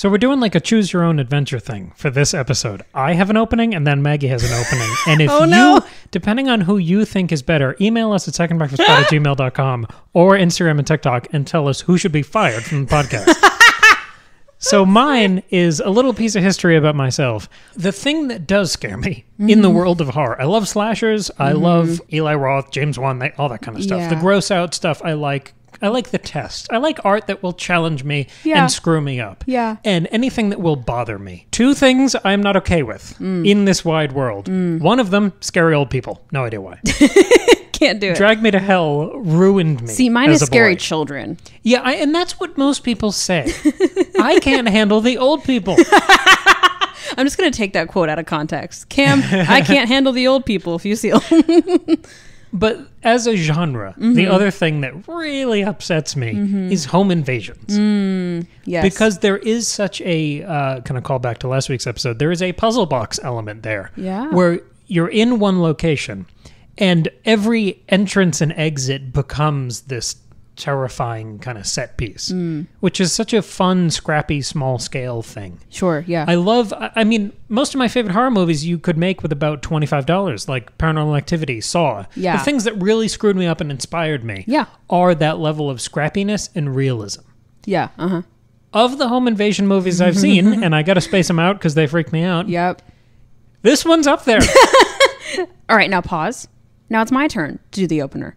So we're doing like a choose your own adventure thing for this episode. I have an opening and then Maggie has an opening. And if depending on who you think is better, email us at secondbreakfastpod@gmail.com or Instagram and TikTok and tell us who should be fired from the podcast. So mine is a little piece of history about myself. The thing that does scare me in the world of horror. I love slashers. I love Eli Roth, James Wan, all that kind of stuff. Yeah. The gross out stuff I like. I like the test. I like art that will challenge me and screw me up. Yeah. And anything that will bother me. Two things I'm not okay with in this wide world. One of them, scary old people. No idea why. Can't do it. Drag Me to Hell ruined me. See, mine is scary children. Yeah, and that's what most people say. I can't handle the old people. I'm just going to take that quote out of context. Cam, I can't handle the old people if you see them. But as a genre, the other thing that really upsets me is home invasions. Yes. Because there is such a, kind of call back to last week's episode, there is a puzzle box element there. Yeah. Where you're in one location and every entrance and exit becomes this terrifying kind of set piece, which is such a fun, scrappy, small scale thing. Sure, yeah. I mean, most of my favorite horror movies you could make with about $25, like Paranormal Activity, Saw. Yeah. The things that really screwed me up and inspired me are that level of scrappiness and realism. Yeah, uh-huh. Of the home invasion movies I've seen, and I got to space them out because they freak me out, Yep. this one's up there. All right, now pause. Now it's my turn to do the opener.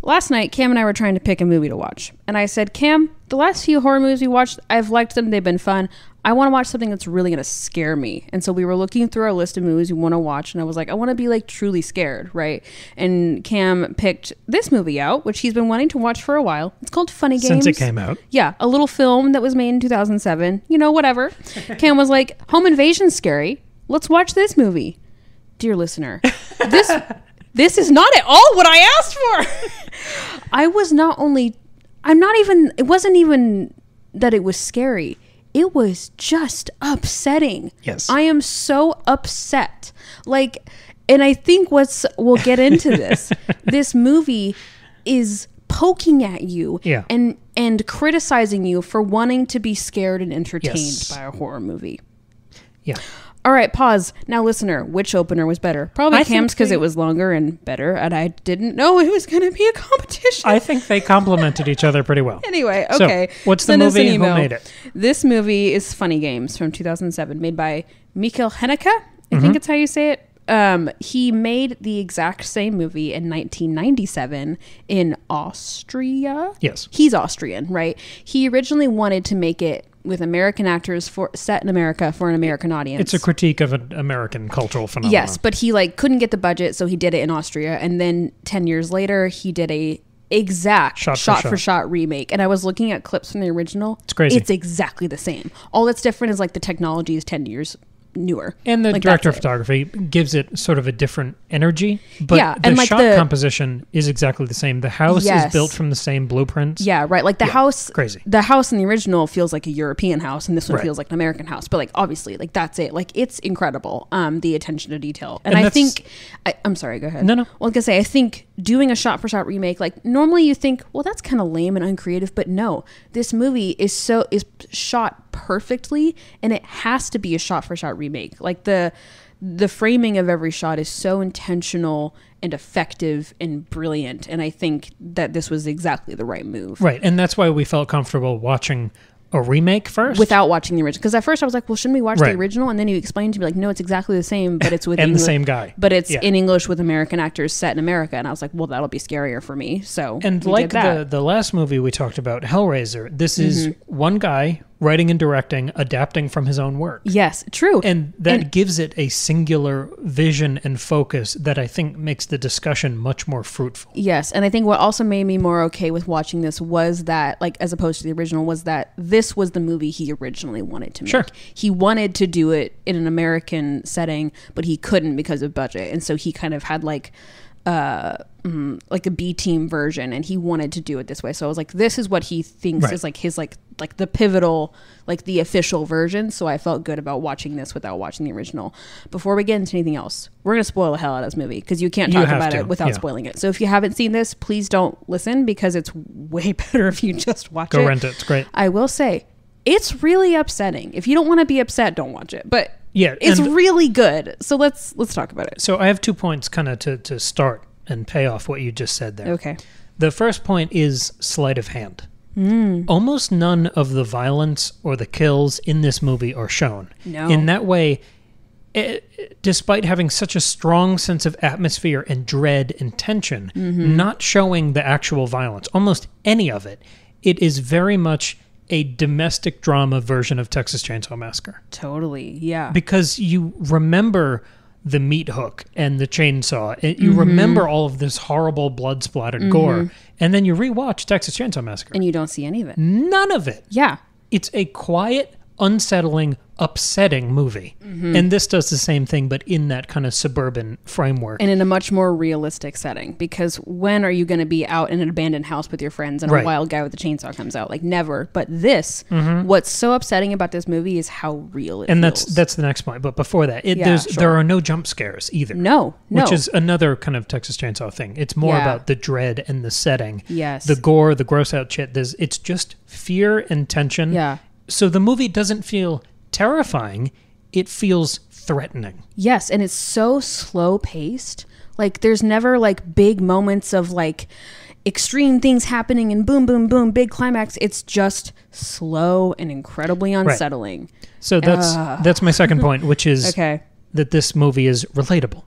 Last night, Cam and I were trying to pick a movie to watch. And I said, Cam, the last few horror movies we watched, I've liked them. They've been fun. I want to watch something that's really going to scare me. And so we were looking through our list of movies we want to watch. And I was like, I want to be like truly scared, right? And Cam picked this movie out, which he's been wanting to watch for a while. It's called Funny Games. Since it came out. Yeah, a little film that was made in 2007. You know, whatever. Cam was like, home invasion's scary. Let's watch this movie. Dear listener, this is not at all what I asked for. It wasn't even that it was scary. It was just upsetting. Yes. I am so upset. And I think we'll get into this. This movie is poking at you and criticizing you for wanting to be scared and entertained by a horror movie. Yeah. All right, pause. Now, listener, which opener was better? Probably Cam's because it was longer and better, and I didn't know it was going to be a competition. I think they complemented each other pretty well. Anyway, okay. So, what's the movie? Who made it? This movie is Funny Games from 2007, made by Haneke. I think it's how you say it. He made the exact same movie in 1997 in Austria. Yes. He's Austrian, right? He originally wanted to make it with American actors set in America for an American audience. It's a critique of an American cultural phenomenon. Yes, but he couldn't get the budget, so he did it in Austria. And then 10 years later, he did a exact shot for shot remake. And I was looking at clips from the original. It's crazy. It's exactly the same. All that's different is the technology is 10 years newer. And the director of photography gives it sort of a different energy. But the shot composition is exactly the same. The house is built from the same blueprints. Yeah, right. The house... Crazy. The house in the original feels like a European house, and this one feels like an American house. But obviously, that's it. It's incredible, the attention to detail. And I think... I'm sorry, go ahead. No. Well, I was going to say, I think doing a shot-for-shot remake, normally you think, well, that's kind of lame and uncreative, but no. This movie is shot perfectly, and it has to be a shot-for-shot remake. The framing of every shot is so intentional and effective and brilliant, and I think that this was exactly the right move. Right, and that's why we felt comfortable watching a remake first? Without watching the original. Because at first I was like, well, shouldn't we watch the original? And then you explained to me, no, it's exactly the same, but it's with and the same guy. But it's in English with American actors set in America. And I was like, well, that'll be scarier for me. So and the last movie we talked about, Hellraiser, this is one guy writing and directing, adapting from his own work. Yes, true. And that gives it a singular vision and focus that I think makes the discussion much more fruitful. Yes, and I think what also made me more okay with watching this was that, as opposed to the original, was that this was the movie he originally wanted to make. Sure. He wanted to do it in an American setting, but he couldn't because of budget. And so he kind of had a B-team version, and he wanted to do it this way. So I was like, this is what he thinks is his the pivotal, the official version. So I felt good about watching this without watching the original. Before we get into anything else, we're going to spoil the hell out of this movie because you can't talk about it without spoiling it. So if you haven't seen this, please don't listen because it's way better if you just watch it. Go rent it. It's great. I will say, It's really upsetting. If you don't want to be upset, don't watch it. But yeah, it's really good. So let's talk about it. So I have 2 points kind of to start and pay off what you just said there. Okay. The first point is sleight of hand. Almost none of the violence or the kills in this movie are shown. No. In that way, despite having such a strong sense of atmosphere and dread and tension, not showing the actual violence, almost any of it, it is very much a domestic drama version of Texas Chainsaw Massacre. Totally, yeah. Because you remember the meat hook and the chainsaw. You remember all of this horrible blood-splattered gore, and then you rewatch Texas Chainsaw Massacre. And you don't see any of it. None of it. Yeah. It's a quiet, unsettling, upsetting movie. And this does the same thing, but in that kind of suburban framework. And in a much more realistic setting. Because when are you going to be out in an abandoned house with your friends and a wild guy with a chainsaw comes out? Like, never. But this, what's so upsetting about this movie is how real it feels. And that's the next point. But before that, there are no jump scares either. No. Which is another kind of Texas Chainsaw thing. It's more about the dread and the setting. Yes. The gore, the gross out shit. It's just fear and tension. Yeah. So the movie doesn't feel terrifying. It feels threatening. Yes, and it's so slow paced. Like, there's never like big moments of like extreme things happening and boom, boom, boom, big climax. It's just slow and incredibly unsettling. Right. So that's my second point, which is that this movie is relatable.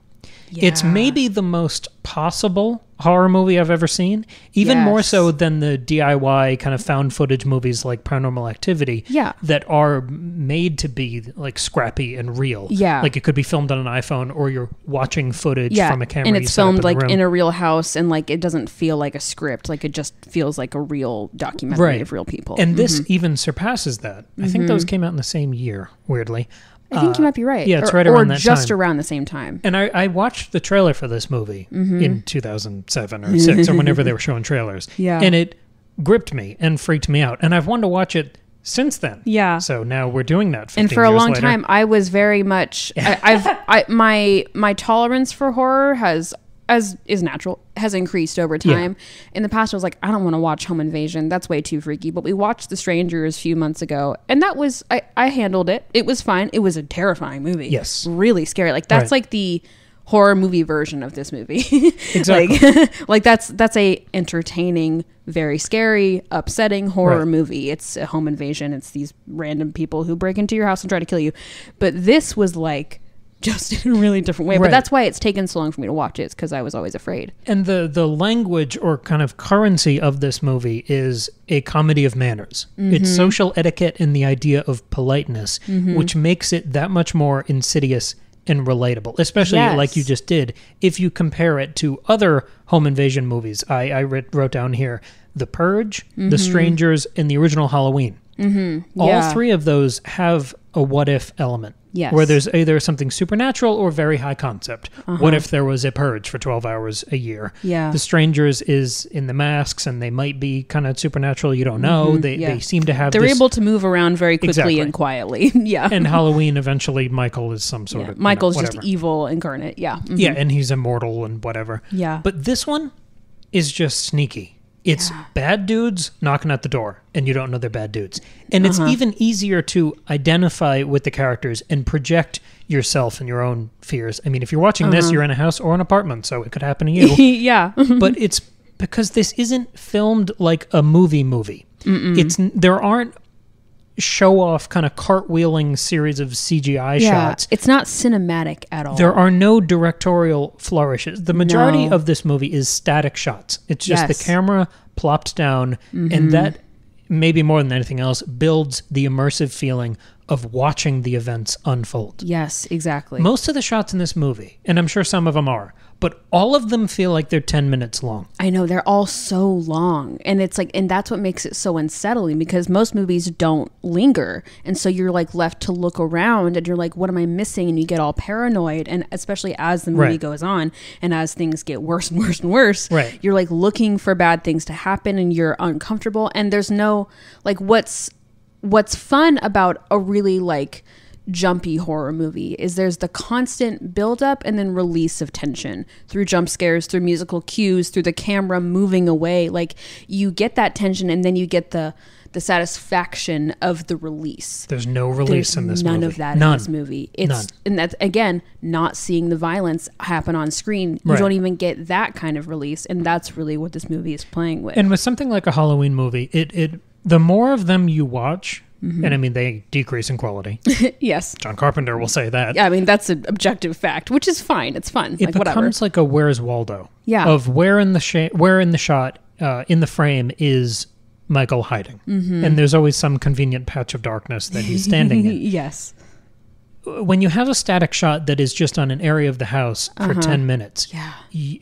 Yeah. It's maybe the most possible horror movie I've ever seen, even more so than the DIY kind of found footage movies like Paranormal Activity that are made to be like scrappy and real. Yeah. Like it could be filmed on an iPhone or you're watching footage from a camera. And it's filmed like in a real house and like it doesn't feel like a script. Like it just feels like a real documentary of real people. And this even surpasses that. I think those came out in the same year, weirdly. I think you might be right. Yeah, it's right around that time. Or just around the same time. And I watched the trailer for this movie in 2007 or 6 or whenever they were showing trailers. Yeah. And it gripped me and freaked me out. And I've wanted to watch it since then. Yeah. So now we're doing that 15 And for a years long later. time, I was very much... my tolerance for horror as is natural, has increased over time. Yeah. In the past, I was like, I don't want to watch Home Invasion. That's way too freaky. But we watched The Strangers a few months ago, and that was, I handled it. It was fine. It was a terrifying movie. Yes. Really scary. Like, that's like the horror movie version of this movie. Exactly. like that's a entertaining, very scary, upsetting horror movie. It's a home invasion. It's these random people who break into your house and try to kill you. But this was like... just in a really different way. But that's why it's taken so long for me to watch it. It's because I was always afraid. And the language or kind of currency of this movie is a comedy of manners. It's social etiquette and the idea of politeness, which makes it that much more insidious and relatable, especially like you just did. If you compare it to other home invasion movies, I wrote down here, The Purge, The Strangers, and the original Halloween. All three of those have a what-if element. Yes. Where there's either something supernatural or very high concept. What if there was a purge for 12 hours a year? Yeah. The Strangers is in the masks and they might be kind of supernatural. You don't know. They seem to have They're able to move around very quickly and quietly. Yeah. And Halloween, eventually, Michael is some sort of... Michael's just evil incarnate. Yeah. Yeah, and he's immortal and whatever. Yeah. But this one is just sneaky. It's bad dudes knocking at the door, and you don't know they're bad dudes. And it's even easier to identify with the characters and project yourself and your own fears. I mean, if you're watching this, you're in a house or an apartment, so it could happen to you. Yeah. But it's because this isn't filmed like a movie. There aren't show-off kind of cartwheeling series of CGI shots. It's not cinematic at all. There are no directorial flourishes. The majority of this movie is static shots. It's just the camera plopped down, and that, maybe more than anything else, builds the immersive feeling of watching the events unfold. Yes, exactly. Most of the shots in this movie, and I'm sure some of them are, but all of them feel like they're 10 minutes long. I know, they're all so long. And it's like, and that's what makes it so unsettling, because most movies don't linger. And so you're like left to look around and you're like, what am I missing? And you get all paranoid. And especially as the movie goes on and as things get worse and worse and worse, you're like looking for bad things to happen and you're uncomfortable. And there's no, like, what's fun about a really like jumpy horror movie is there's the constant buildup and then release of tension through jump scares, through musical cues, through the camera moving away. Like, you get that tension and then you get the the satisfaction of the release. There's no release in this movie. None of that in this movie. And that's, again, not seeing the violence happen on screen. You don't even get that kind of release, and that's really what this movie is playing with. And with something like a Halloween movie, the more of them you watch, and I mean, they decrease in quality. Yes. John Carpenter will say that. Yeah, I mean, that's an objective fact, which is fine. It's fun. It becomes like a Where's Waldo? Yeah. Of where in the shot, in the frame, is Michael hiding. And there's always some convenient patch of darkness that he's standing in. Yes. When you have a static shot that is just on an area of the house for 10 minutes,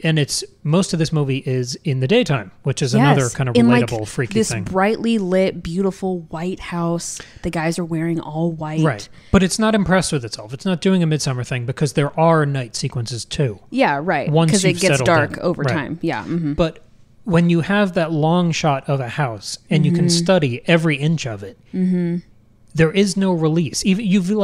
and it's most of this movie is in the daytime, which is another kind of relatable, freaky this thing. This brightly lit, beautiful white house. The guys are wearing all white. Right. But it's not impressed with itself. It's not doing a Midsummer thing because there are night sequences too. Yeah, right. Because it gets dark over time. Yeah. Mm-hmm. But when you have that long shot of a house and you can study every inch of it, there is no release. You've used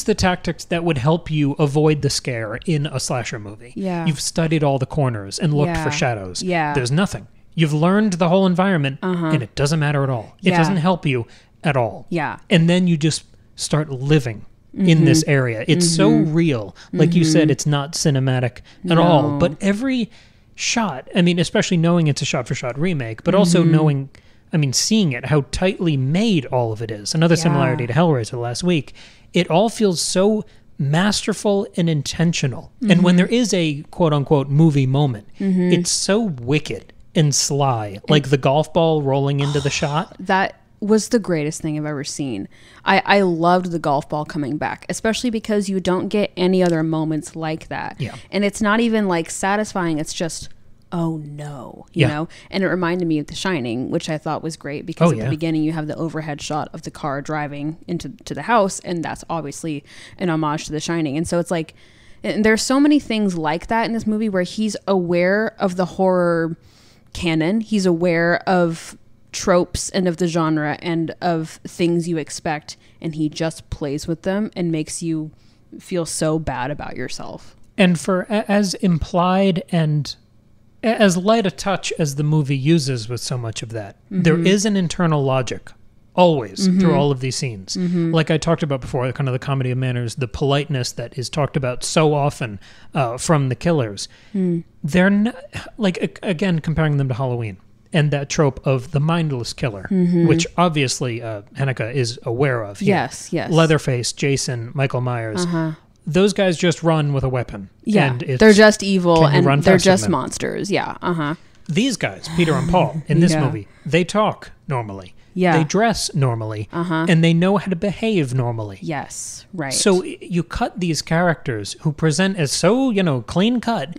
the tactics that would help you avoid the scare in a slasher movie. Yeah. You've studied all the corners and looked for shadows. Yeah. There's nothing. You've learned the whole environment and it doesn't matter at all. It doesn't help you at all. Yeah. And then you just start living in this area. It's so real. Like you said, it's not cinematic at all. But every shot, I mean, especially knowing it's a shot-for-shot remake, but also knowing... I mean, seeing it, how tightly made all of it is. Another similarity to Hellraiser last week. It all feels so masterful and intentional. And when there is a quote-unquote movie moment, it's so wicked and sly. Like the golf ball rolling into the shot. That was the greatest thing I've ever seen. I loved the golf ball coming back, especially because you don't get any other moments like that. Yeah. And it's not even like satisfying. It's just... oh no, you know? And it reminded me of The Shining, which I thought was great because at the beginning you have the overhead shot of the car driving into the house, and that's obviously an homage to The Shining. And so it's like, and there's so many things like that in this movie where he's aware of the horror canon, he's aware of tropes and of the genre and of things you expect, and he just plays with them and makes you feel so bad about yourself. And for as implied and as light a touch as the movie uses with so much of that, there is an internal logic always through all of these scenes. Like I talked about before, kind of the comedy of manners, the politeness that is talked about so often from the killers. They're not, like, again, comparing them to Halloween and that trope of the mindless killer, which obviously Haneke is aware of. Yes. Leatherface, Jason, Michael Myers. Those guys just run with a weapon. Yeah, and they're just evil and they're just than monsters. Yeah, These guys, Peter and Paul, in this movie, they talk normally. Yeah. They dress normally. And they know how to behave normally. Yes, right. So you cut these characters who present as so, clean cut.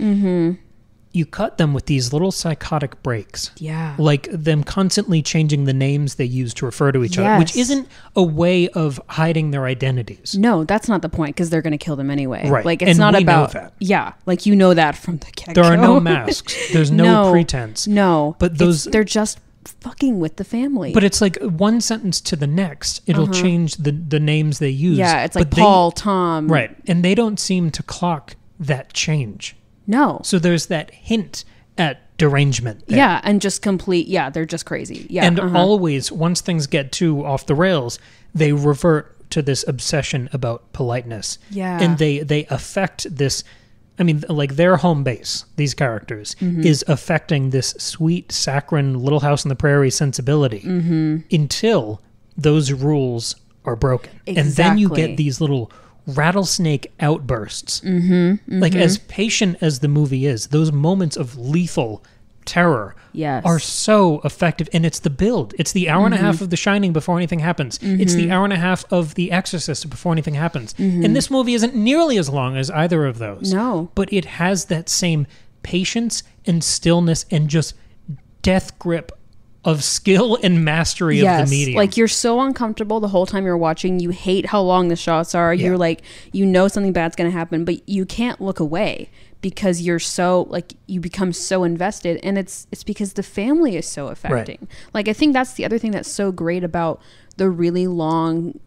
You cut them with these little psychotic breaks. Yeah. Like them constantly changing the names they use to refer to each other, which isn't a way of hiding their identities. No, that's not the point, because they're going to kill them anyway. Right. Like, it's and not we about... know that. Yeah. Like, you know that from the get-go. There are no masks. There's no pretense. No. But they're just fucking with the family. But it's like one sentence to the next, it'll change the names they use. Yeah, it's like Paul, Tom. Right. And they don't seem to clock that change. No. So there's that hint at derangement there. Yeah, and just complete, they're just crazy. Yeah. And always, once things get too off the rails, they revert to this obsession about politeness. Yeah. And they affect this, I mean, like their home base, these characters, is affecting this sweet, saccharine Little House on the Prairie sensibility until those rules are broken. Exactly. And then you get these little rattlesnake outbursts. Like, as patient as the movie is, those moments of lethal terror are so effective. And it's the build. It's the hour and a half of The Shining before anything happens. It's the hour and a half of The Exorcist before anything happens. And this movie isn't nearly as long as either of those. No. But it has that same patience and stillness and just death grip of skill and mastery of the medium. Like, you're so uncomfortable the whole time you're watching. You hate how long the shots are. You're like, something bad's going to happen, but you can't look away because you're so, like, you become so invested. And it's because the family is so affecting. Like, I think that's the other thing that's so great about the really long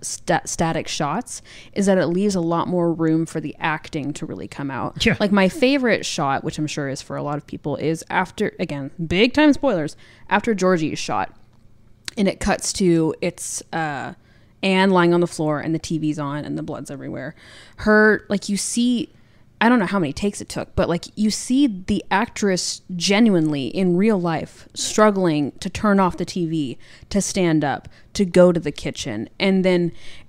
static shots is that it leaves a lot more room for the acting to really come out. Yeah. Like my favorite shot, which I'm sure is for a lot of people, is after, again, big time spoilers, after Georgie is shot and it cuts to it's Anne lying on the floor and the TV's on and the blood's everywhere. Her, like you see, I don't know how many takes it took, but like you see the actress genuinely in real life struggling to turn off the TV, to stand up, to go to the kitchen. And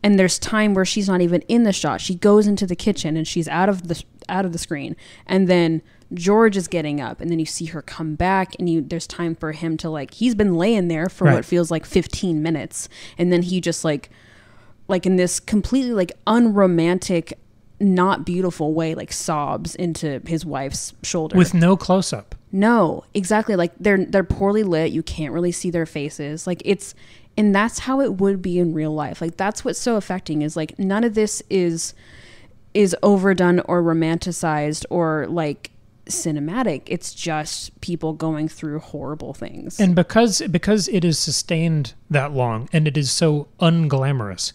there's time where she's not even in the shot. She goes into the kitchen and she's out of the screen. And then George is getting up and then you see her come back and there's time for him to like, he's been laying there for what feels like 15 minutes. And then he just like in this completely like unromantic, not beautiful way, like sobs into his wife's shoulder with no close-up. No, exactly. Like they're poorly lit. You can't really see their faces. Like and that's how it would be in real life. Like that's what's so affecting is like none of this is overdone or romanticized or like cinematic. It's just people going through horrible things. And because it is sustained that long and it is so unglamorous,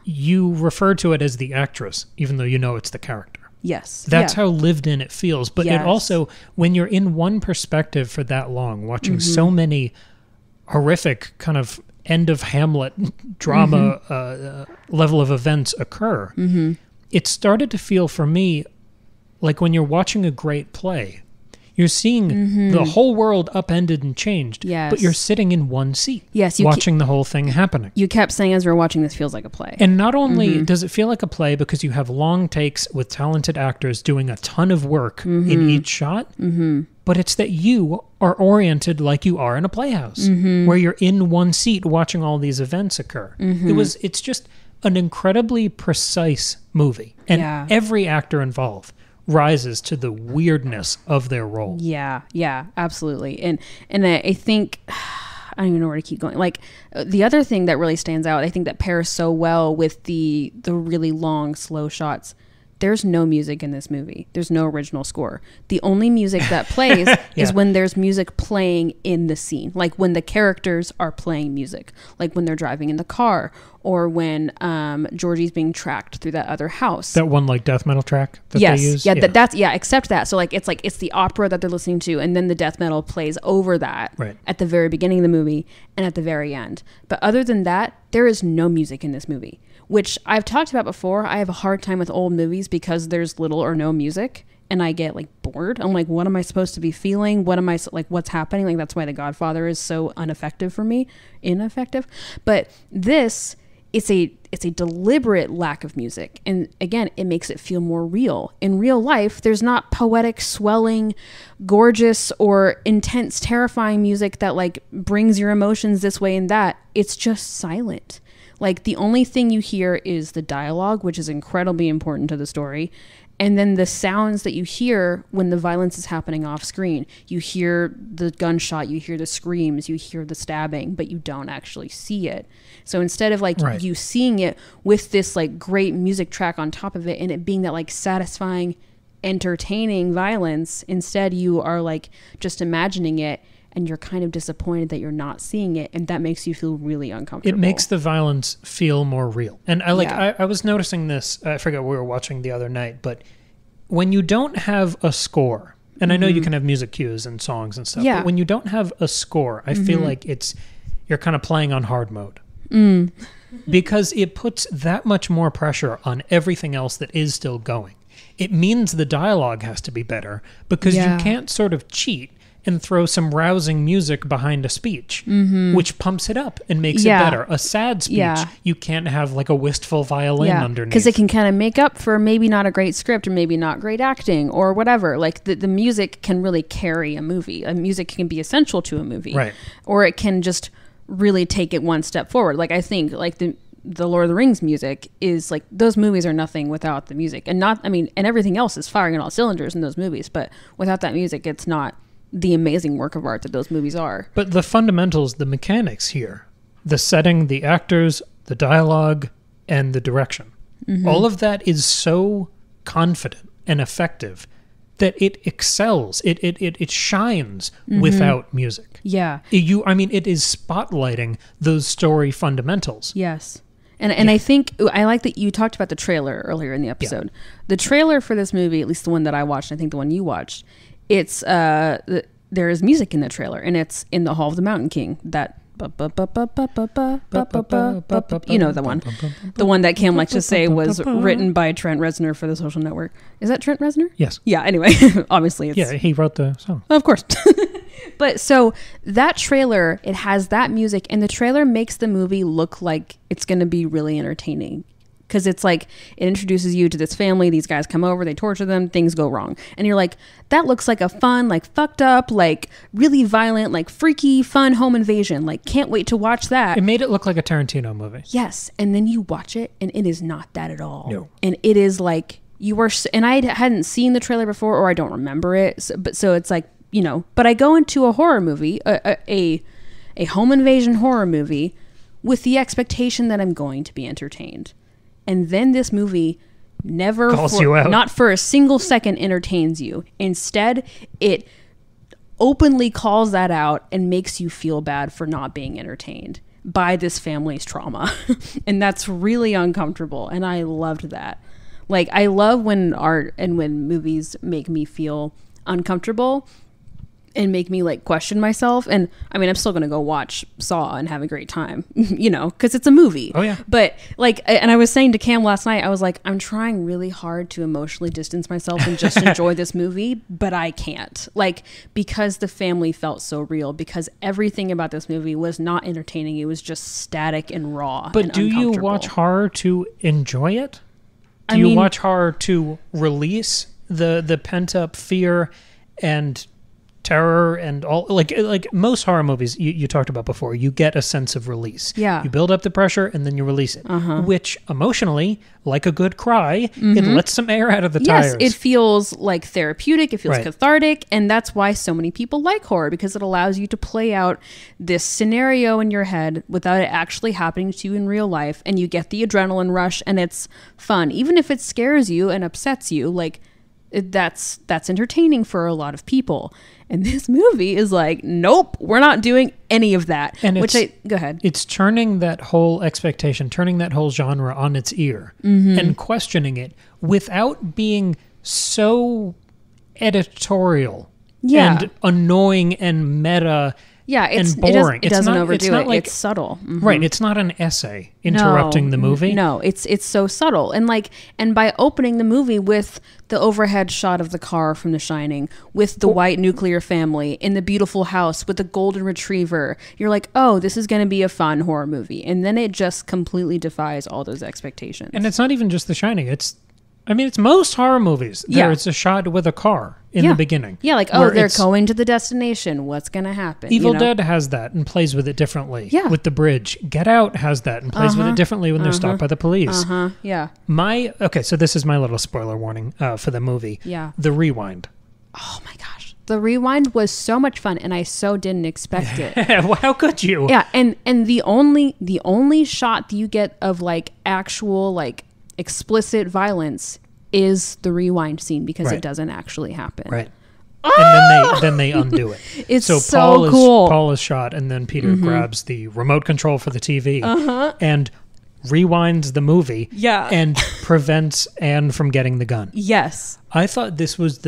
you refer to it as the actress, even though you know it's the character. Yes. That's how lived in it feels. But it also, when you're in one perspective for that long, watching so many horrific kind of end of Hamlet drama level of events occur, it started to feel for me like when you're watching a great play, you're seeing the whole world upended and changed, but you're sitting in one seat, watching the whole thing happening. You kept saying as we're watching, this feels like a play. And not only does it feel like a play because you have long takes with talented actors doing a ton of work in each shot, but it's that you are oriented like you are in a playhouse, where you're in one seat watching all these events occur. It's just an incredibly precise movie, and every actor involved rises to the weirdness of their role. Yeah, absolutely. And I think, I don't even know where to keep going. Like the other thing that really stands out, I think that pairs so well with the really long, slow shots. There's no music in this movie. There's no original score. The only music that plays is when there's music playing in the scene. Like when the characters are playing music. Like when they're driving in the car or when Georgie's being tracked through that other house. That one like death metal track that they use? Except that. So like it's the opera that they're listening to and then the death metal plays over that at the very beginning of the movie and at the very end. But other than that, there is no music in this movie. Which I've talked about before. I have a hard time with old movies because there's little or no music and I get like bored. I'm like, what am I supposed to be feeling? What's happening? Like that's why The Godfather is so ineffective for me. But this, it's a deliberate lack of music. And again, it makes it feel more real. In real life, there's not poetic, swelling, gorgeous, or intense, terrifying music that like brings your emotions this way and that. It's just silent. Like the only thing you hear is the dialogue, which is incredibly important to the story. And then the sounds that you hear when the violence is happening off screen. You hear the gunshot, you hear the screams, you hear the stabbing, but you don't actually see it. So instead of like you seeing it with this like great music track on top of it and it being that like satisfying, entertaining violence, instead you are like just imagining it. And you're kind of disappointed that you're not seeing it, and that makes you feel really uncomfortable. It makes the violence feel more real. And I was noticing this, I forget what we were watching the other night, but when you don't have a score, and I know you can have music cues and songs and stuff, but when you don't have a score, I feel like you're kind of playing on hard mode. Because it puts that much more pressure on everything else that is still going. It means the dialogue has to be better, because you can't sort of cheat and throw some rousing music behind a speech, which pumps it up and makes it better. A sad speech, you can't have like a wistful violin underneath. Because it can kind of make up for maybe not a great script or maybe not great acting or whatever. Like the music can really carry a movie. Music can be essential to a movie. Right. Or it can just really take it one step forward. Like I think like the Lord of the Rings music is like, those movies are nothing without the music. And everything else is firing on all cylinders in those movies. But without that music, it's not the amazing work of art that those movies are. But the fundamentals, the mechanics here, the setting, the actors, the dialogue, and the direction, all of that is so confident and effective that it excels. It shines without music. Yeah. It is spotlighting those story fundamentals. Yes. And I think I like that you talked about the trailer earlier in the episode. Yeah. The trailer for this movie, at least the one that I watched, I think the one you watched, it's there is music in the trailer, and it's in the Hall of the Mountain King. That you know the one that Cam likes to say was written by Trent Reznor for The Social Network. Is that Trent Reznor? Yes. Yeah. Anyway, obviously, he wrote the song. Of course. But so that trailer, it has that music, and the trailer makes the movie look like it's going to be really entertaining. Because it's like, it introduces you to this family, these guys come over, they torture them, things go wrong. And you're like, that looks like a fun, like fucked up, like really violent, like freaky, fun home invasion. Like, can't wait to watch that. It made it look like a Tarantino movie. Yes. And then you watch it, and it is not that at all. No. And it is like, and I hadn't seen the trailer before, or I don't remember it. So it's like, but I go into a horror movie, a home invasion horror movie, with the expectation that I'm going to be entertained. And then this movie never calls you out. Not for a single second entertains you. Instead, it openly calls that out and makes you feel bad for not being entertained by this family's trauma. And that's really uncomfortable. And I loved that. Like, I love when art and when movies make me feel uncomfortable and make me like question myself. And I mean, I'm still going to go watch Saw and have a great time, because it's a movie. Oh yeah. But like, and I was saying to Cam last night, I was like, I'm trying really hard to emotionally distance myself and just enjoy this movie, but I can't, like, because the family felt so real, because everything about this movie was not entertaining. It was just static and raw. But do you watch horror to enjoy it? Do you watch horror to release the pent up fear and terror and all, like most horror movies you talked about before, you get a sense of release. Yeah. You build up the pressure and then you release it, which emotionally, like a good cry, it lets some air out of the tires. Yes, it feels like therapeutic. It feels cathartic. And that's why so many people like horror, because it allows you to play out this scenario in your head without it actually happening to you in real life. And you get the adrenaline rush, and it's fun. Even if it scares you and upsets you, like, that's entertaining for a lot of people. And this movie is like, nope, we're not doing any of that. And go ahead. It's turning that whole expectation, turning that whole genre on its ear and questioning it without being so editorial and annoying and meta. Yeah, and boring. It doesn't overdo it. It's subtle. Right. It's not an essay interrupting the movie. No, it's so subtle. And by opening the movie with the overhead shot of the car from The Shining, with the white nuclear family in the beautiful house with the golden retriever, you're like, oh, this is going to be a fun horror movie. And then it just completely defies all those expectations. And it's not even just The Shining. It's most horror movies. It's a shot with a car in the beginning. Yeah, like, oh, they're going to the destination. What's going to happen? Evil Dead has that and plays with it differently. Yeah. With The Bridge. Get Out has that and plays with it differently when they're stopped by the police. Yeah. So this is my little spoiler warning for the movie. Yeah. The Rewind. Oh my gosh. The Rewind was so much fun, and I so didn't expect it. Well, how could you? Yeah, and the only shot that you get of like actual like explicit violence is the rewind scene, because it doesn't actually happen. Right. And then they undo it. It's so cool. Paul is shot, and then Peter grabs the remote control for the TV and rewinds the movie and prevents Anne from getting the gun. Yes. I thought this was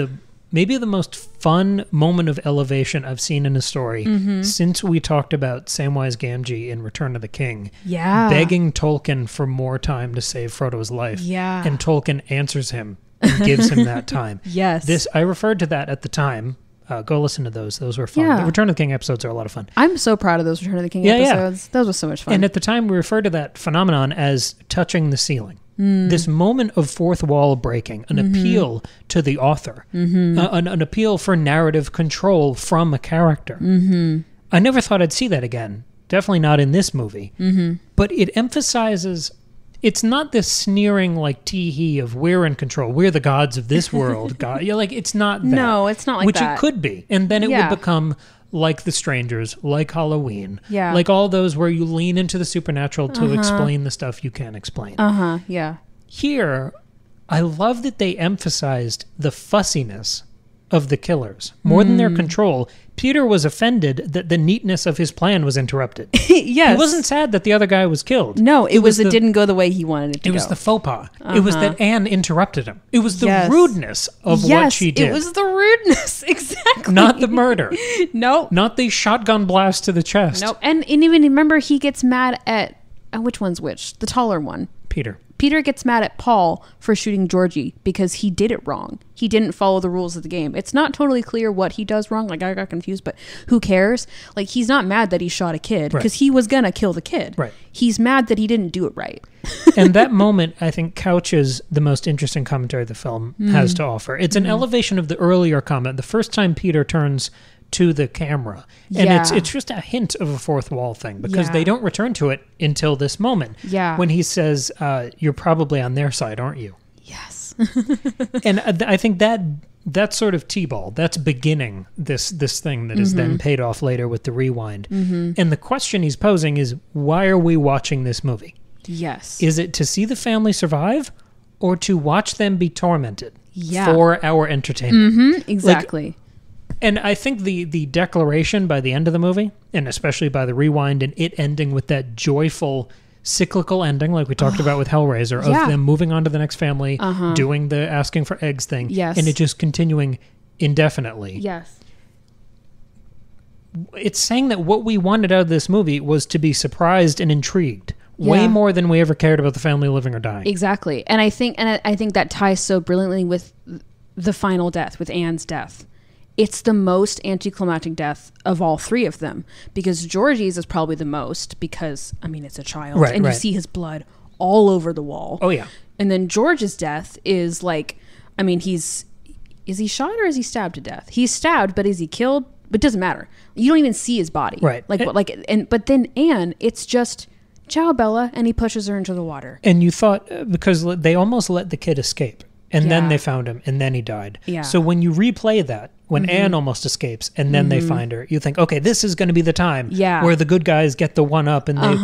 maybe the most fun moment of elevation I've seen in a story since we talked about Samwise Gamgee in Return of the King. Yeah. Begging Tolkien for more time to save Frodo's life. Yeah. And Tolkien answers him and gives him that time. Yes. I referred to that at the time. Go listen to those. Those were fun. Yeah. The Return of the King episodes are a lot of fun. I'm so proud of those Return of the King episodes. Those were so much fun. And at the time, we referred to that phenomenon as touching the ceiling. This moment of fourth wall breaking, an appeal to the author, an appeal for narrative control from a character. I never thought I'd see that again. Definitely not in this movie. But it emphasizes, it's not this sneering like tee-hee of we're in control, we're the gods of this world. God. It's not that. No, it's not like which that. Which it could be. And then it would become like The Strangers, like Halloween, like all those where you lean into the supernatural to explain the stuff you can't explain. Yeah. Here, I love that they emphasized the fussiness of the killers, more than their control. Peter was offended that the neatness of his plan was interrupted. Yes. He wasn't sad that the other guy was killed. No, it didn't go the way he wanted it to go. It was the faux pas. It was that Anne interrupted him. It was the rudeness of what she did. It was the rudeness, exactly. Not the murder. No. Not the shotgun blast to the chest. No. And even remember, he gets mad at, which one's which? The taller one. Peter gets mad at Paul for shooting Georgie because he did it wrong. He didn't follow the rules of the game. It's not totally clear what he does wrong. Like, I got confused, but who cares? Like, he's not mad that he shot a kid because he was going to kill the kid. Right. He's mad that he didn't do it right. And that moment, I think, couches the most interesting commentary the film has to offer. It's an elevation of the earlier comment. The first time Peter turns to the camera, and it's just a hint of a fourth wall thing, because they don't return to it until this moment when he says, you're probably on their side, aren't you? Yes. And I think that's sort of T-ball, that's beginning this thing that is then paid off later with the rewind. And the question he's posing is, why are we watching this movie? Yes. Is it to see the family survive, or to watch them be tormented for our entertainment? Exactly. And I think the declaration by the end of the movie, and especially by the rewind and it ending with that joyful cyclical ending, like we talked about with Hellraiser, of them moving on to the next family, doing the asking for eggs thing, and it just continuing indefinitely. Yes. It's saying that what we wanted out of this movie was to be surprised and intrigued. Way more than we ever cared about the family living or dying. Exactly. And I think that ties so brilliantly with the final death, with Anne's death. It's the most anticlimactic death of all three of them, because Georgie's is probably the most, because, I mean, it's a child, and you see his blood all over the wall. Oh, yeah. And then George's death is like, I mean, is he shot or is he stabbed to death? He's stabbed, but is he killed? But it doesn't matter. You don't even see his body. Right. But then Anne, it's just, ciao, Bella, and he pushes her into the water. And you thought, because they almost let the kid escape, and then they found him, and then he died. Yeah. So when you replay that, when Anne almost escapes, and then they find her, you think, okay, this is going to be the time where the good guys get the one up, and they...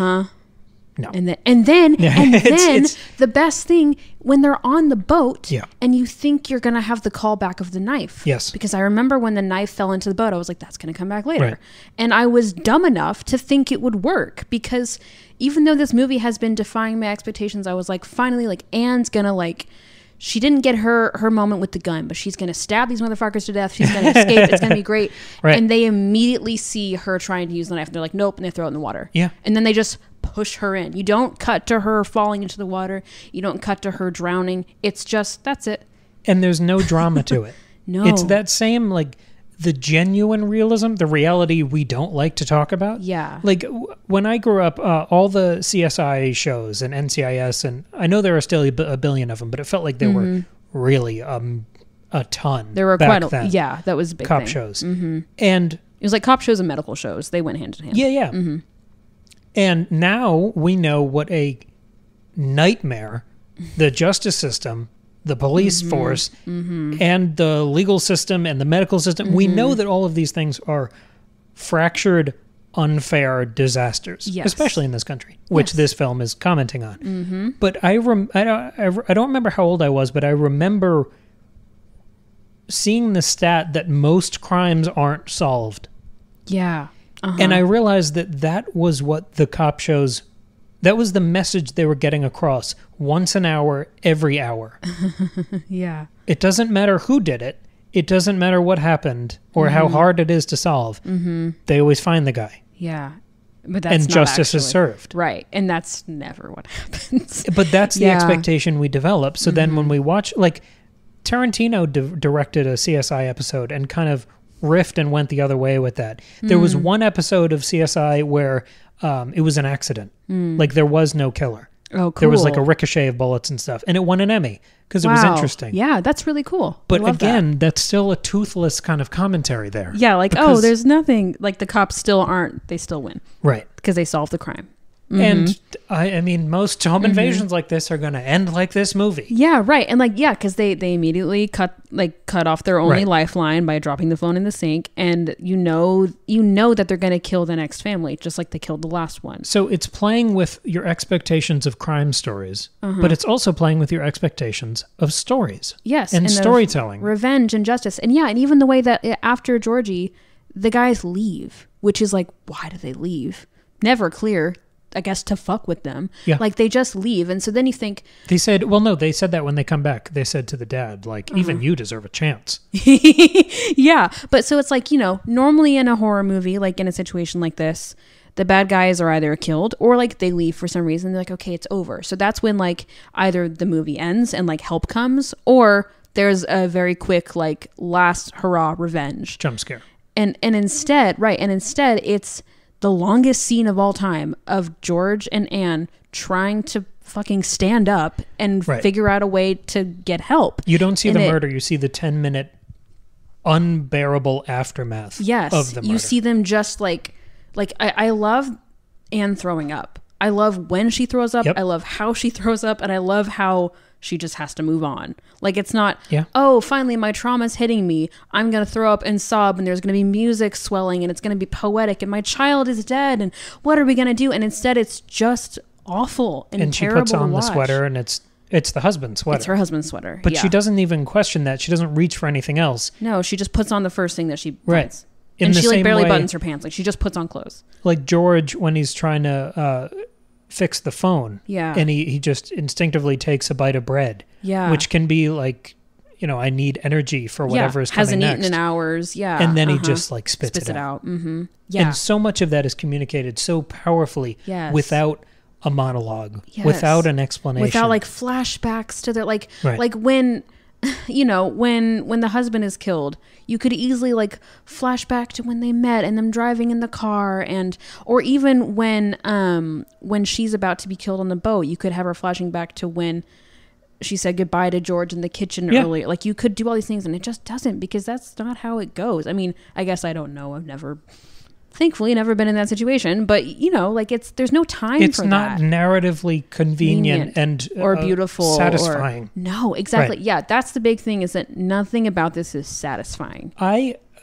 No. And then the best thing, when they're on the boat, and you think you're going to have the callback of the knife. Yes. Because I remember when the knife fell into the boat, I was like, that's going to come back later. Right. And I was dumb enough to think it would work, because even though this movie has been defying my expectations, I was like, finally, like, Anne's going to, like... She didn't get her moment with the gun, but she's going to stab these motherfuckers to death. She's going to escape. It's going to be great. Right. And they immediately see her trying to use the knife. And they're like, nope. And they throw it in the water. Yeah. And then they just push her in. You don't cut to her falling into the water. You don't cut to her drowning. It's just, that's it. And there's no drama to it. No. It's that same, like, the genuine realism, the reality we don't like to talk about. Yeah. Like, when I grew up, all the CSI shows and NCIS, and I know there are still a billion of them, but it felt like there were really a ton. There were back quite a then. Yeah, that was a big cop thing. shows. Mm-hmm. And it was like cop shows and medical shows. They went hand in hand. Yeah, yeah. Mm-hmm. And now we know what a nightmare the justice system, the police force, and the legal system and the medical system, we know that all of these things are fractured, unfair disasters, especially in this country, which this film is commenting on. But I don't remember how old I was, but I remember seeing the stat that most crimes aren't solved. Yeah. And I realized that was what the cop shows, that was the message they were getting across once an hour, every hour. Yeah. It doesn't matter who did it. It doesn't matter what happened or how hard it is to solve. They always find the guy. Yeah. But that's and justice is served. Right. And that's never what happens. But that's the expectation we develop. So then when we watch, like, Tarantino directed a CSI episode and kind of riffed and went the other way with that. There was one episode of CSI where it was an accident. Like, there was no killer. Oh, cool. There was like a ricochet of bullets and stuff. And it won an Emmy because it was interesting. Yeah, that's really cool. But again, that's still a toothless kind of commentary there. Yeah, like, there's nothing. Like, the cops still aren't. They still win. Right. Because they solved the crime. And I mean, most home invasions like this are going to end like this movie. Yeah, right. And like, yeah, because they immediately cut off their only lifeline by dropping the phone in the sink, and you know that they're going to kill the next family, just like they killed the last one. So it's playing with your expectations of crime stories, but it's also playing with your expectations of stories. Yes, and storytelling, revenge and justice, and yeah, and even the way that after Georgie, the guys leave, which is like, why do they leave? Never clear. I guess to fuck with them. Yeah. Like they just leave. And so then you think... They said that when they come back. They said to the dad, like, even you deserve a chance. Yeah. But so it's like, normally in a horror movie, like in a situation like this, the bad guys are either killed or like they leave for some reason. They're like, okay, it's over. So that's when like either the movie ends and like help comes, or there's a very quick like last hurrah revenge. Jump scare. And instead it's the longest scene of all time of George and Anne trying to fucking stand up and figure out a way to get help. You don't see the murder. You see the 10-minute unbearable aftermath of the murder. You see them just like I love Anne throwing up. I love when she throws up. Yep. I love how she throws up. And I love how she just has to move on. Like it's not, oh, finally my trauma's hitting me. I'm going to throw up and sob and there's going to be music swelling and it's going to be poetic and my child is dead and what are we going to do? And instead it's just awful and terrible. And she puts on the sweater and it's the husband's sweater. It's her husband's sweater. But she doesn't even question that. She doesn't reach for anything else. No, she just puts on the first thing that she finds. Right. And she like barely buttons her pants. Like she just puts on clothes. Like George, when he's trying to fix the phone. Yeah. And he just instinctively takes a bite of bread. Yeah. Which can be like, I need energy for whatever is coming hasn't next. Eaten in hours. Yeah. And then he just like spits it out. Mm-hmm. Yeah. And so much of that is communicated so powerfully without a monologue, without an explanation. Without like flashbacks to their like when when the husband is killed, you could easily like flashback to when they met and them driving in the car, or even when she's about to be killed on the boat, you could have her flashing back to when she said goodbye to George in the kitchen earlier. Like you could do all these things and it just doesn't, because that's not how it goes. I mean, I guess I don't know. I've thankfully never been in that situation, but like there's no time for that. It's not narratively convenient and or beautiful, satisfying. No, exactly. Right. Yeah, that's the big thing, is that nothing about this is satisfying.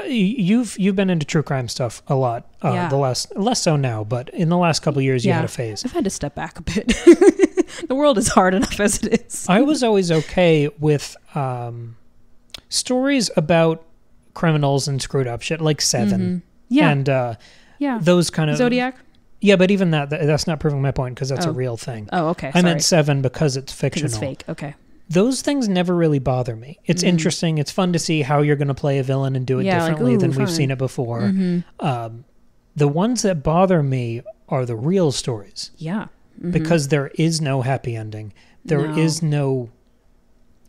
You've been into true crime stuff a lot. Less so now, but in the last couple of years you had a phase. I've had to step back a bit. The world is hard enough as it is. I was always okay with stories about criminals and screwed up shit, like Seven. Mm-hmm. Yeah. And those kind of... Zodiac? Yeah, but even that's not proving my point, because that's a real thing. Oh, okay. I meant Seven because it's fictional. Because it's fake, okay. Those things never really bother me. It's interesting. It's fun to see how you're going to play a villain and do it differently than we've seen it before. Mm-hmm. The ones that bother me are the real stories. Yeah. Mm-hmm. Because there is no happy ending. There is no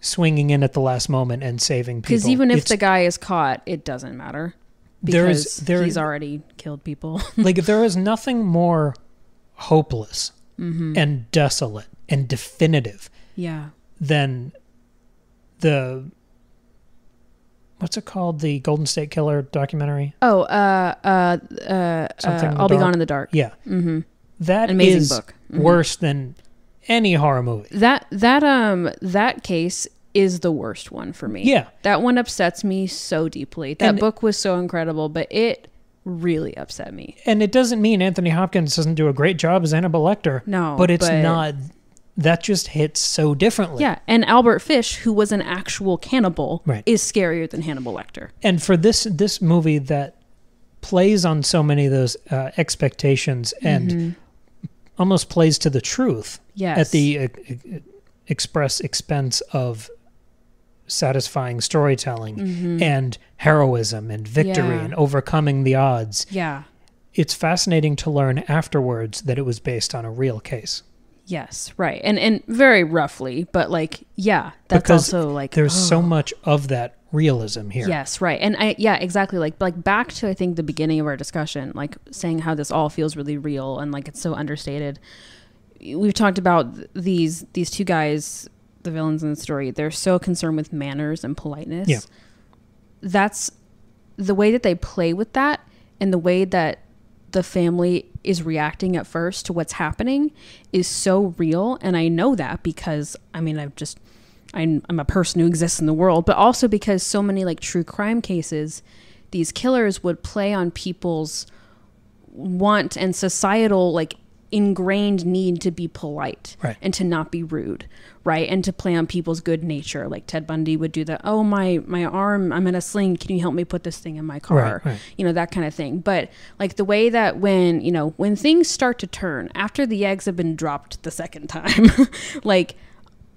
swinging in at the last moment and saving people. Because even if the guy is caught, it doesn't matter. Because he's already killed people. Like, there is nothing more hopeless and desolate and definitive than the... What's it called? The Golden State Killer documentary? Oh, I'll Be Gone in the Dark. Yeah. Mm-hmm. That amazing is book. Worse than any horror movie. That case is the worst one for me. Yeah. That one upsets me so deeply. That book was so incredible, but it really upset me. And it doesn't mean Anthony Hopkins doesn't do a great job as Hannibal Lecter. No. But it's not... That just hits so differently. Yeah, and Albert Fish, who was an actual cannibal, is scarier than Hannibal Lecter. And for this movie that plays on so many of those expectations and almost plays to the truth at the express expense of satisfying storytelling and heroism and victory and overcoming the odds. Yeah. It's fascinating to learn afterwards that it was based on a real case. Yes, right. And very roughly, but like, that's because also like... There's so much of that realism here. Yes, right. And exactly. Like back to, I think, the beginning of our discussion, like saying how this all feels really real and like it's so understated. We've talked about these two guys, the villains in the story. They're so concerned with manners and politeness. Yeah. That's the way that they play with that, and the way that the family is reacting at first to what's happening is so real. And I know that because, I mean, I'm a person who exists in the world, but also because so many like true crime cases, these killers would play on people's want and societal like ingrained need to be polite, right, and to not be rude, right, and to play on people's good nature. Like Ted Bundy would do that. Oh, my arm, I'm in a sling, can you help me put this thing in my car? Right. You know, that kind of thing. But like the way that when things start to turn after the eggs have been dropped the second time, like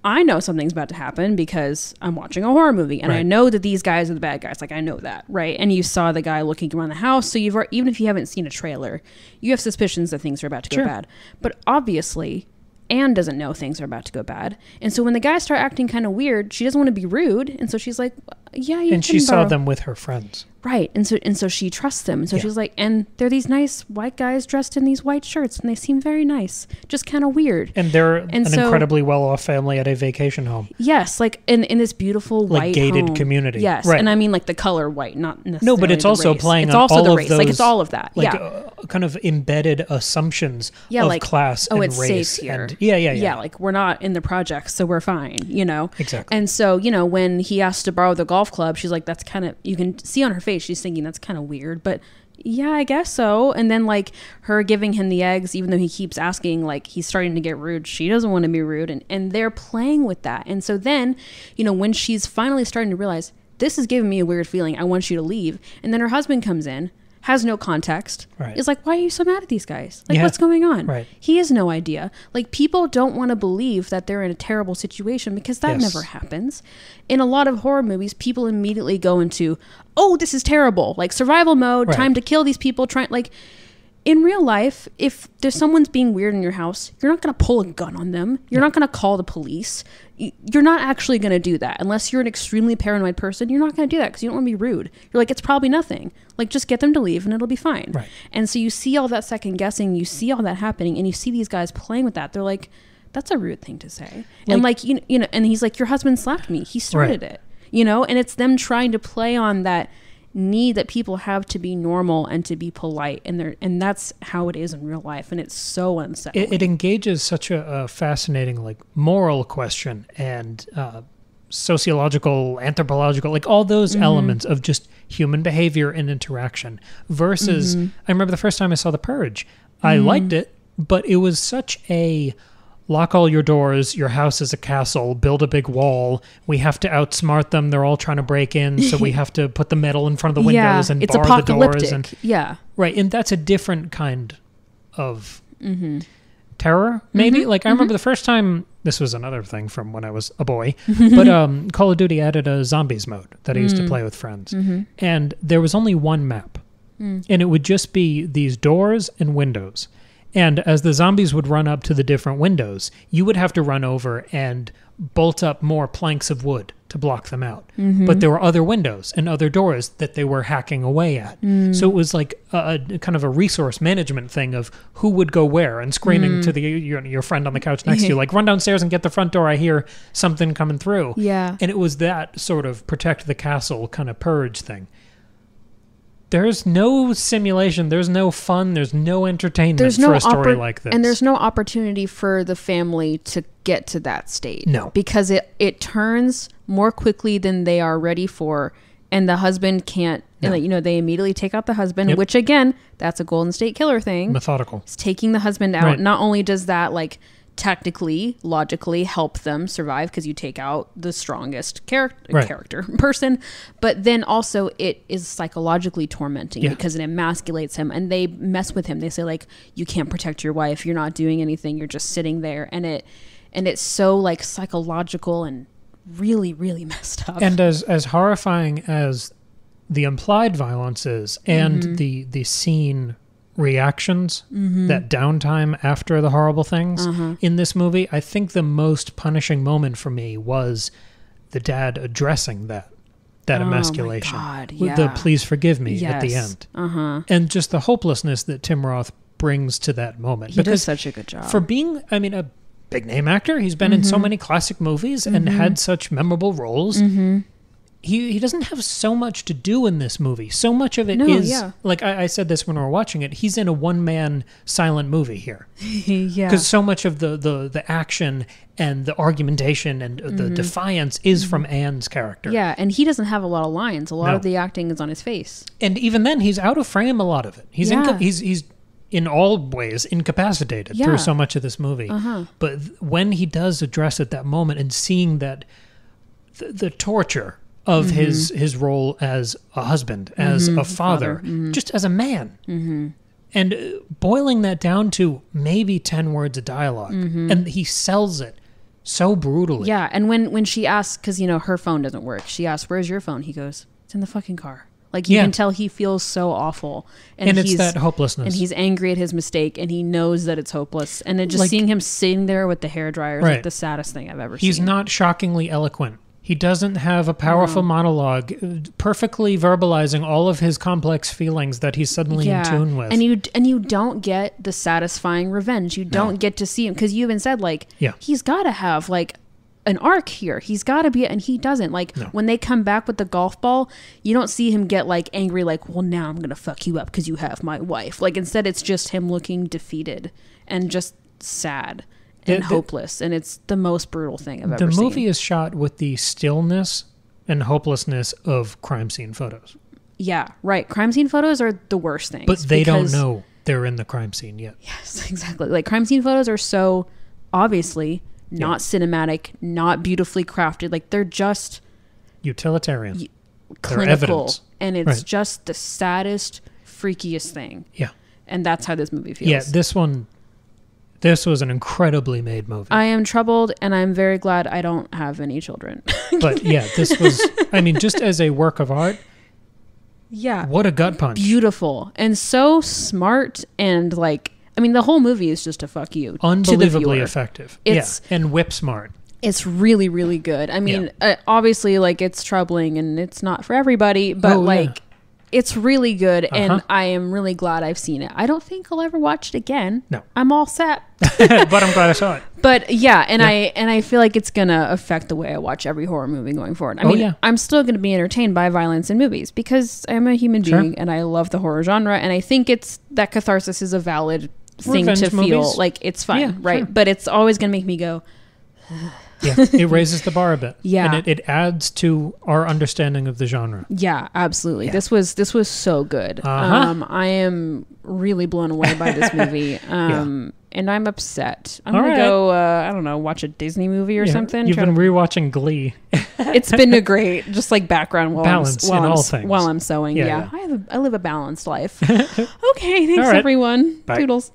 I know something's about to happen because I'm watching a horror movie and I know that these guys are the bad guys. Like I know that, right? And you saw the guy looking around the house. So even if you haven't seen a trailer, you have suspicions that things are about to go bad. But obviously, Anne doesn't know things are about to go bad. And so when the guys start acting kind of weird, she doesn't want to be rude. And so she's like, yeah, you And she saw them with her friends. Right. And so she trusts them. And so she's like, and they're these nice white guys dressed in these white shirts and they seem very nice, just kind of weird. And they're an incredibly well-off family at a vacation home. Yes. Like in this beautiful white like gated home. Community. Yes. Right. And I mean like the color white, not necessarily No, but it's also race. playing it's on also all the of race. those. Like it's all of that. Like, yeah. Kind of embedded assumptions of like, class and it's race. safe here. And, yeah. Yeah, like we're not in the projects, so we're fine, you know? Exactly. And so, you know, when he asked to borrow the golf club, she's like, that's kind of, you can see on her face, she's thinking that's kind of weird, but yeah, I guess so. And then like her giving him the eggs, even though he keeps asking, like he's starting to get rude, she doesn't want to be rude. And they're playing with that. And so then, you know, when she's finally starting to realize, this is giving me a weird feeling, I want you to leave. And then her husband comes in, has no context. Right. Is like, why are you so mad at these guys? Like, what's going on? Right. He has no idea. Like, people don't want to believe that they're in a terrible situation because that never happens. In a lot of horror movies, people immediately go into, oh, this is terrible. Like, survival mode, time to kill these people. In real life, if there's someone's being weird in your house, you're not going to pull a gun on them. You're not going to call the police. You're not actually going to do that. Unless you're an extremely paranoid person, you're not going to do that because you don't want to be rude. You're like, it's probably nothing. Like, just get them to leave and it'll be fine. Right. And so you see all that second guessing, you see all that happening, and you see these guys playing with that. They're like, that's a rude thing to say. And like, you know, and he's like, your husband slapped me. He started it, you know? And it's them trying to play on that need that people have to be normal and to be polite, and that's how it is in real life, and it's so unsettling. It engages such a fascinating like moral question and sociological, anthropological, like all those elements of just human behavior and interaction versus I remember the first time I saw The Purge, I liked it, but it was such a lock all your doors, your house is a castle, build a big wall, we have to outsmart them, they're all trying to break in, so we have to put the metal in front of the windows and it's bar the doors. And right, and that's a different kind of terror, maybe. Like I remember the first time, this was another thing from when I was a boy, but Call of Duty added a zombies mode that I used to play with friends, and there was only one map, and it would just be these doors and windows. And as the zombies would run up to the different windows, you would have to run over and bolt up more planks of wood to block them out. But there were other windows and other doors that they were hacking away at. So it was like a kind of a resource management thing of who would go where, and screaming to your friend on the couch next to you, like, run downstairs and get the front door, I hear something coming through. Yeah. And it was that sort of protect the castle kind of purge thing. There's no simulation, there's no fun, there's no entertainment for a story like this. And there's no opportunity for the family to get to that state. No. Because it turns more quickly than they are ready for, and the husband can't, and you know, they immediately take out the husband, which again, that's a Golden State Killer thing. Methodical. It's taking the husband out. Not only does that, like, technically, logically help them survive because you take out the strongest character person, but then also it is psychologically tormenting because it emasculates him, and they mess with him. They say, like, you can't protect your wife, you're not doing anything, you're just sitting there, and it's so like psychological and really, really messed up. And as horrifying as the implied violence is, and the scene reactions, that downtime after the horrible things in this movie, I think the most punishing moment for me was the dad addressing that emasculation. My God, with the please forgive me at the end. And just the hopelessness that Tim Roth brings to that moment. He does such a good job. For being, I mean, a big name actor, he's been in so many classic movies and had such memorable roles. he doesn't have so much to do in this movie. So much of it is like I said this when we were watching it. He's in a one-man silent movie here. Yeah. Because so much of the action and the argumentation and the defiance is from Anne's character. Yeah, and he doesn't have a lot of lines. A lot of the acting is on his face. And even then, he's out of frame a lot of it. He's he's in all ways incapacitated through so much of this movie. But when he does address at that moment and seeing that the torture of his role as a husband, as a father, just as a man. And boiling that down to maybe 10 words of dialogue. And he sells it so brutally. Yeah, and when she asks, because, her phone doesn't work, she asks, where's your phone? He goes, it's in the fucking car. Like, you can tell he feels so awful. And it's that hopelessness. And he's angry at his mistake, and he knows that it's hopeless. And then just seeing him sitting there with the hairdryer is like the saddest thing I've ever seen. He's not shockingly eloquent. He doesn't have a powerful monologue perfectly verbalizing all of his complex feelings that he's suddenly in tune with. And you don't get the satisfying revenge. You don't get to see him, because you even said, like, he's got to have, like, an arc here. He's got to be, and he doesn't. Like, when they come back with the golf ball, you don't see him get, like, angry, like, well, now I'm going to fuck you up because you have my wife. Like, instead, it's just him looking defeated and just sad. And hopeless, and it's the most brutal thing I've ever seen. The movie is shot with the stillness and hopelessness of crime scene photos. Yeah, right. Crime scene photos are the worst things. But they don't know they're in the crime scene yet. Yes, exactly. Like, crime scene photos are so obviously not cinematic, not beautifully crafted. Like, they're just utilitarian. Clinical. And it's just the saddest, freakiest thing. Yeah. And that's how this movie feels. Yeah, this was an incredibly made movie. I am troubled, and I'm very glad I don't have any children. But yeah, this was, I mean, just as a work of art, what a gut punch. Beautiful. And so smart, and like, I mean, the whole movie is just a fuck you. Unbelievably effective. And whip smart. It's really, really good. I mean, obviously, like, it's troubling, and it's not for everybody, but it's really good, and I am really glad I've seen it. I don't think I'll ever watch it again. No. I'm all set. But I'm glad I saw it. But yeah, and I feel like it's going to affect the way I watch every horror movie going forward. I mean, I'm still going to be entertained by violence in movies because I'm a human being and I love the horror genre, and I think it's that catharsis is a valid thing to feel. Like, it's fun, right? Sure. But it's always going to make me go... Yeah, it raises the bar a bit. Yeah. And it adds to our understanding of the genre. Yeah, absolutely. Yeah. This was so good. I am really blown away by this movie. And I'm upset. I'm going to go, I don't know, watch a Disney movie or something. You've been rewatching Glee. It's been a great, just like background while I'm sewing. Yeah. I live a balanced life. Okay, thanks everyone. Bye. Toodles.